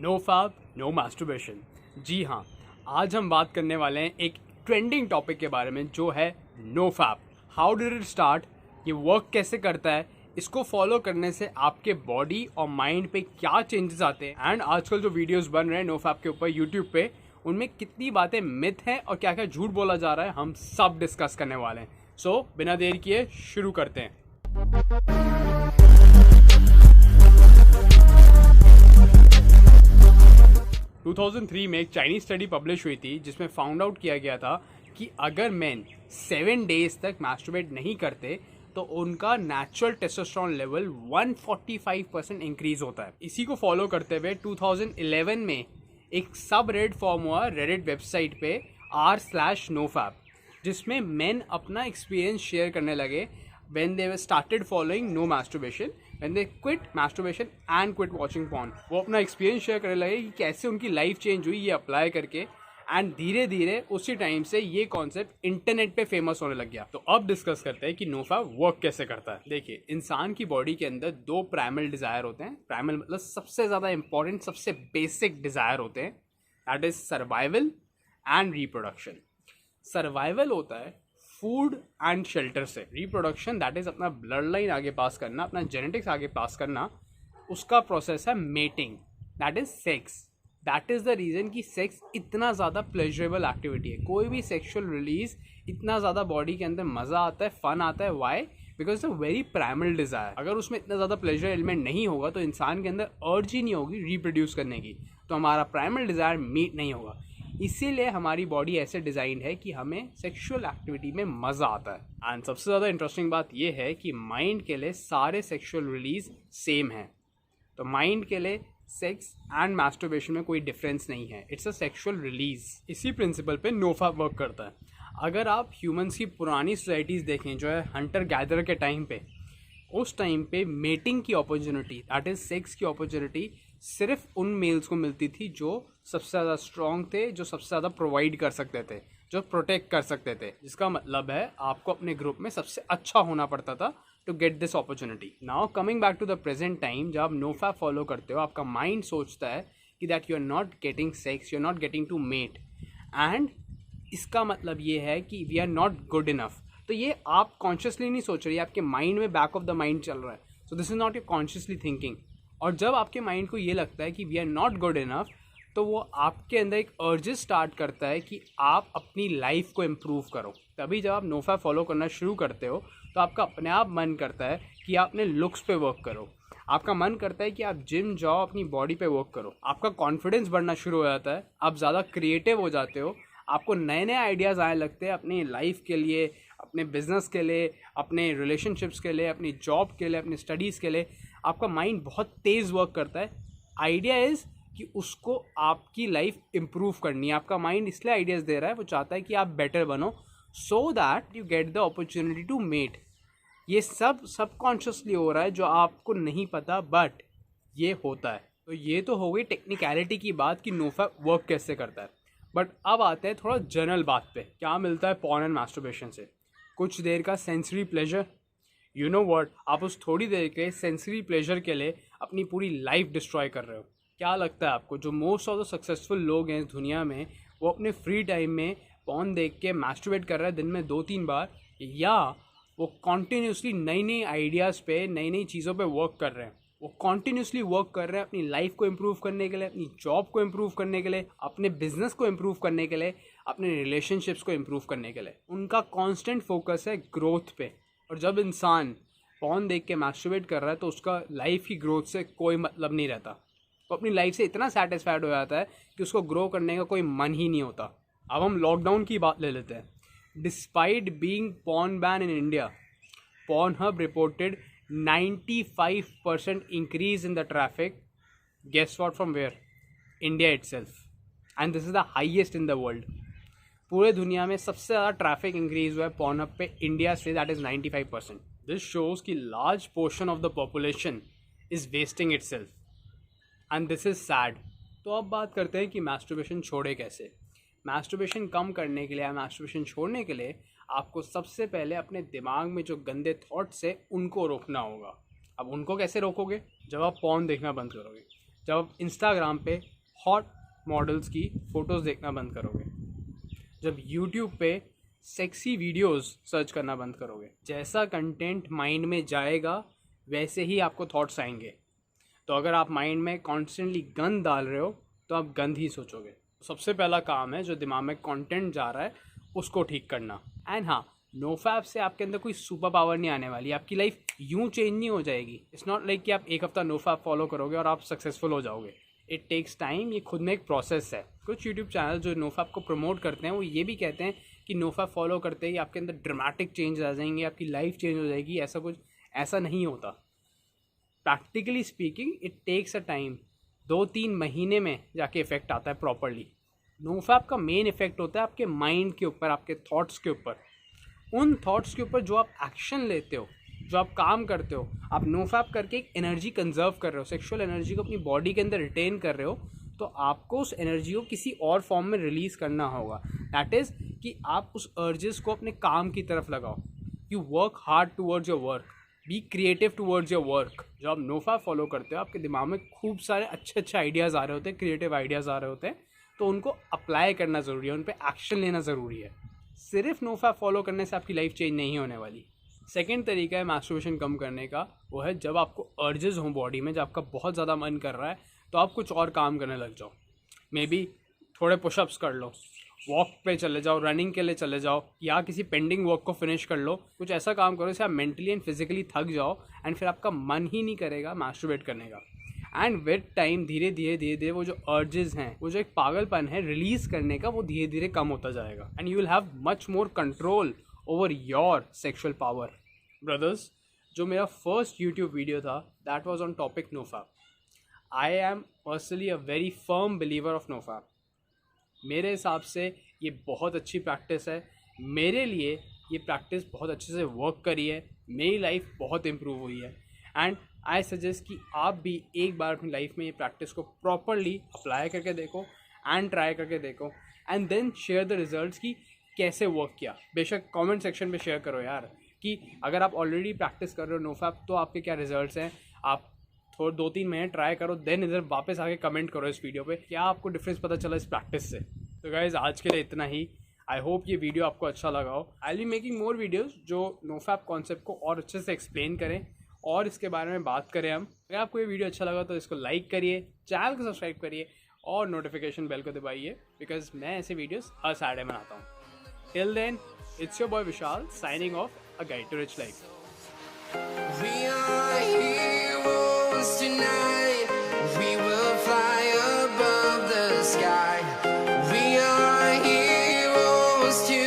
No fap no masturbation. जी हाँ, आज हम बात करने वाले हैं एक ट्रेंडिंग टॉपिक के बारे में जो है NoFap. How did it start, ये वर्क कैसे करता है, इसको फॉलो करने से आपके बॉडी और माइंड पे क्या चेंजेस आते हैं, एंड आजकल जो वीडियोस बन रहे हैं नो फैब के ऊपर यूट्यूब पे, उनमें कितनी बातें मिथ हैं और क्या क्या झूठ बोला जा रहा है, हम सब डिस्कस करने वाले हैं। सो बिना देर किए शुरू करते हैं। 2003 में एक चाइनीज स्टडी पब्लिश हुई थी जिसमें फाउंड आउट किया गया था कि अगर मेन 7 डेज तक मैस्टरबेट नहीं करते तो उनका नेचुरल टेस्टोस्टेरोन लेवल 145% इंक्रीज होता है। इसी को फॉलो करते हुए 2011 में एक सब रेड फॉर्म हुआ रेडिट वेबसाइट पे r/nofab, जिसमें मेन अपना एक्सपीरियंस शेयर करने लगे when they were started following no masturbation, when they quit masturbation and quit watching porn। वो अपना एक्सपीरियंस शेयर करने लगे कि कैसे उनकी लाइफ चेंज हुई ये अप्लाई करके, एंड धीरे धीरे उसी टाइम से ये कॉन्सेप्ट इंटरनेट पे फेमस होने लग गया। तो अब डिस्कस करते हैं कि नो फैब वर्क कैसे करता है। देखिए, इंसान की बॉडी के अंदर 2 प्राइमल डिजायर होते हैं। प्राइमल मतलब सबसे ज़्यादा इंपॉर्टेंट, सबसे बेसिक डिजायर होते हैं, that is survival and reproduction. Survival होता है फूड एंड शेल्टर से, रिप्रोडक्शन दैट इज अपना ब्लड लाइन आगे पास करना, अपना जेनेटिक्स आगे पास करना, उसका प्रोसेस है mating, that is sex. That is the reason कि सेक्स इतना ज़्यादा प्लेजरेबल एक्टिविटी है। कोई भी सेक्सुअल रिलीज इतना ज़्यादा बॉडी के अंदर मज़ा आता है, फन आता है। Why? Because the very primal desire. अगर उसमें इतना ज़्यादा प्लेजर एलिमेंट नहीं होगा तो इंसान के अंदर अर्ज ही नहीं होगी रिप्रोड्यूस करने की, तो हमारा प्राइमल डिज़ायर मीट नहीं होगा। इसीलिए हमारी बॉडी ऐसे डिज़ाइन है कि हमें सेक्सुअल एक्टिविटी में मज़ा आता है। एंड सबसे ज़्यादा इंटरेस्टिंग बात यह है कि माइंड के लिए सारे सेक्सुअल रिलीज सेम है। तो माइंड के लिए सेक्स एंड मास्टरबेशन में कोई डिफरेंस नहीं है, इट्स अ सेक्सुअल रिलीज। इसी प्रिंसिपल पे नो फैब वर्क करता है। अगर आप ह्यूमंस की पुरानी सोसाइटीज़ देखें जो है हंटर गैदर के टाइम पे, उस टाइम पे मेटिंग की अपॉर्चुनिटी, दैट इज सेक्स की अपॉर्चुनिटी, सिर्फ उन मेल्स को मिलती थी जो सबसे ज़्यादा स्ट्रॉन्ग थे, जो सबसे ज़्यादा प्रोवाइड कर सकते थे, जो प्रोटेक्ट कर सकते थे। जिसका मतलब है आपको अपने ग्रुप में सबसे अच्छा होना पड़ता था to get this opportunity. Now coming back to the present time, जब आप नो फैब फॉलो करते हो, आपका माइंड सोचता है कि that you are not getting sex, you are not getting to mate, and इसका मतलब ये है कि we are not good enough. तो ये आप कॉन्शियसली नहीं सोच रही, आपके माइंड में बैक ऑफ द माइंड चल रहा है। So this is not your consciously thinking. और जब आपके माइंड को ये लगता है कि we are not good enough, तो वो आपके अंदर एक अर्जेस स्टार्ट करता है कि आप अपनी लाइफ को इम्प्रूव करो। तभी जब आप नो फैब फॉलो करना शुरू करते हो तो आपका अपने आप मन करता है कि आप अपने लुक्स पे वर्क करो, आपका मन करता है कि आप जिम जाओ, अपनी बॉडी पे वर्क करो, आपका कॉन्फिडेंस बढ़ना शुरू हो जाता है, आप ज़्यादा क्रिएटिव हो जाते हो, आपको नए नए आइडियाज़ आने लगते हैं अपनी लाइफ के लिए, अपने बिजनेस के लिए, अपने रिलेशनशिप्स के लिए, अपनी जॉब के लिए, अपनी स्टडीज़ के लिए। आपका माइंड बहुत तेज़ वर्क करता है। आइडिया इज़ कि उसको आपकी लाइफ इम्प्रूव करनी है। आपका माइंड इसलिए आइडियाज़ दे रहा है, वो चाहता है कि आप बेटर बनो, so that you get the opportunity to mate. ये सब सबकॉन्शियसली हो रहा है जो आपको नहीं पता, बट ये होता है। तो ये तो हो गई टेक्निकलिटी की बात कि नो फैब वर्क कैसे करता है। बट अब आते हैं थोड़ा जनरल बात पे, क्या मिलता है पॉर्न एंड मास्टरबेशन से? कुछ देर का sensory pleasure. You know what, आप उस थोड़ी देर के सेंसरी प्लेजर के लिए अपनी पूरी लाइफ डिस्ट्रॉय कर रहे हो। क्या लगता है आपको, जो मोस्ट ऑफ द सक्सेसफुल लोग हैं इस दुनिया में, वो अपने फ्री टाइम में पॉर्न देख के मैस्टरबेट कर रहे हैं दिन में 2-3 बार, या वो कॉन्टीन्यूसली नई नई आइडियाज़ पे, नई नई चीज़ों पे वर्क कर रहे हैं? वो कॉन्टीन्यूसली वर्क कर रहे हैं अपनी लाइफ को इम्प्रूव करने के लिए, अपनी जॉब को इम्प्रूव करने के लिए, अपने बिजनेस को इम्प्रूव करने के लिए, अपने रिलेशनशिप्स को इम्प्रूव करने के लिए। उनका कांस्टेंट फोकस है ग्रोथ पे। और जब इंसान पॉर्न देख के मैस्टरबेट कर रहा है तो उसका लाइफ की ग्रोथ से कोई मतलब नहीं रहता। वो अपनी लाइफ से इतना सेटिस्फाइड हो जाता है कि उसको ग्रो करने का कोई मन ही नहीं होता। अब हम लॉकडाउन की बात ले लेते हैं। Despite being porn ban in India, Pornhub reported 95% increase in the traffic. Guess what, from where? India itself. And this is the highest in the world. पूरे दुनिया में सबसे ज़्यादा ट्रैफिक इंक्रीज हुआ है Pornhub पे इंडिया से, दैट इज़ 95%. दिस शोज़ कि large portion of the population is wasting it self, and this is sad. तो अब बात करते हैं कि मैस्टरबेशन छोड़े कैसे। मैस्टरबेशन कम करने के लिए या मैस्टरबेशन छोड़ने के लिए आपको सबसे पहले अपने दिमाग में जो गंदे थॉट्स है उनको रोकना होगा। अब उनको कैसे रोकोगे? जब आप पॉर्न देखना बंद करोगे, जब आप इंस्टाग्राम पे हॉट मॉडल्स की फ़ोटोज़ देखना बंद करोगे, जब यूट्यूब पे सेक्सी वीडियोस सर्च करना बंद करोगे। जैसा कंटेंट माइंड में जाएगा वैसे ही आपको थॉट्स आएंगे। तो अगर आप माइंड में कॉन्स्टेंटली गंद डाल रहे हो तो आप गंद ही सोचोगे। सबसे पहला काम है जो दिमाग में कंटेंट जा रहा है उसको ठीक करना। एंड हाँ, नोफैप से आपके अंदर कोई सुपर पावर नहीं आने वाली, आपकी लाइफ यूं चेंज नहीं हो जाएगी। इट्स नॉट लाइक कि आप एक हफ्ता नोफैप फॉलो करोगे और आप सक्सेसफुल हो जाओगे। इट टेक्स टाइम, ये खुद में एक प्रोसेस है। कुछ यूट्यूब चैनल जो नोफैप को प्रमोट करते हैं वो ये भी कहते हैं कि नोफैप फॉलो करते ही आपके अंदर ड्रामेटिक चेंज आ जाएंगे, आपकी लाइफ चेंज हो जाएगी। ऐसा नहीं होता। Practically speaking it takes a time, 2-3 महीने में जाके इफेक्ट आता है प्रॉपरली। नोफैप का मेन इफेक्ट होता है आपके माइंड के ऊपर, आपके थॉट्स के ऊपर, उन थॉट्स के ऊपर जो आप एक्शन लेते हो, जो आप काम करते हो। आप नोफैप करके एक एनर्जी कंजर्व कर रहे हो, सेक्सुअल एनर्जी को अपनी बॉडी के अंदर रिटेन कर रहे हो, तो आपको उस एनर्जी को किसी और फॉर्म में रिलीज़ करना होगा। दैट इज़ कि आप उस अर्जेस को अपने काम की तरफ लगाओ। You work hard towards your work, be creative towards your work. जब आप नोफैप फॉलो करते हो आपके दिमाग में खूब सारे अच्छे आइडियाज़ आ रहे होते हैं, क्रिएटिव आइडियाज़ आ रहे होते हैं, तो उनको अप्लाई करना ज़रूरी है, उन पर एक्शन लेना ज़रूरी है। सिर्फ नोफैप फॉलो करने से आपकी लाइफ चेंज नहीं होने वाली। सेकेंड तरीका है मास्टरबेशन कम करने का, वो है जब आपको अर्जेस हों बॉडी में, जब आपका बहुत ज़्यादा मन कर रहा है तो आप कुछ और काम करने लग जाओ। मे बी थोड़े पुशअप्स कर लो, वॉक पे चले जाओ, रनिंग के लिए चले जाओ, या किसी पेंडिंग वर्क को फिनिश कर लो। कुछ ऐसा काम करो जिससे आप मेंटली एंड फिजिकली थक जाओ एंड फिर आपका मन ही नहीं करेगा मास्टरबेट करने का। एंड विद टाइम धीरे धीरे वो जो अर्जेस हैं, वो जो एक पागलपन है रिलीज करने का, वो धीरे धीरे कम होता जाएगा and you will have much more control over your sexual power. Brothers, जो मेरा फर्स्ट यूट्यूब वीडियो था that was on topic NoFap. I am personally a very firm believer of NoFap. मेरे हिसाब से ये बहुत अच्छी प्रैक्टिस है। मेरे लिए ये प्रैक्टिस बहुत अच्छे से वर्क करी है, मेरी लाइफ बहुत इम्प्रूव हुई है। एंड आई सजेस्ट कि आप भी एक बार अपनी लाइफ में ये प्रैक्टिस को प्रॉपरली अप्लाई करके देखो एंड ट्राई करके देखो and then share the results कि कैसे वर्क किया। बेशक कमेंट सेक्शन पे शेयर करो यार कि अगर आप ऑलरेडी प्रैक्टिस कर रहे हो नोफैप तो आपके क्या रिजल्ट्स हैं। आप थोड़ा 2-3 महीने ट्राई करो, देन इधर वापस आके कमेंट करो इस वीडियो पे क्या आपको डिफरेंस पता चला इस प्रैक्टिस से। तो गाइज आज के लिए इतना ही। आई होप ये वीडियो आपको अच्छा लगा हो। I will be making more videos जो नोफैप कॉन्सेप्ट को और अच्छे से एक्सप्लेन करें और इसके बारे में बात करें हम। अगर आपको ये वीडियो अच्छा लगा तो इसको लाइक करिए, चैनल को सब्सक्राइब करिए और नोटिफिकेशन बेल को दबाइए, बिकॉज मैं ऐसे वीडियोस हर सैटरडे बनाता हूँ। Till then, it's your boy Vishal signing off, a guide to rich life. We are heroes tonight. We will fly above the sky. We are heroes tonight.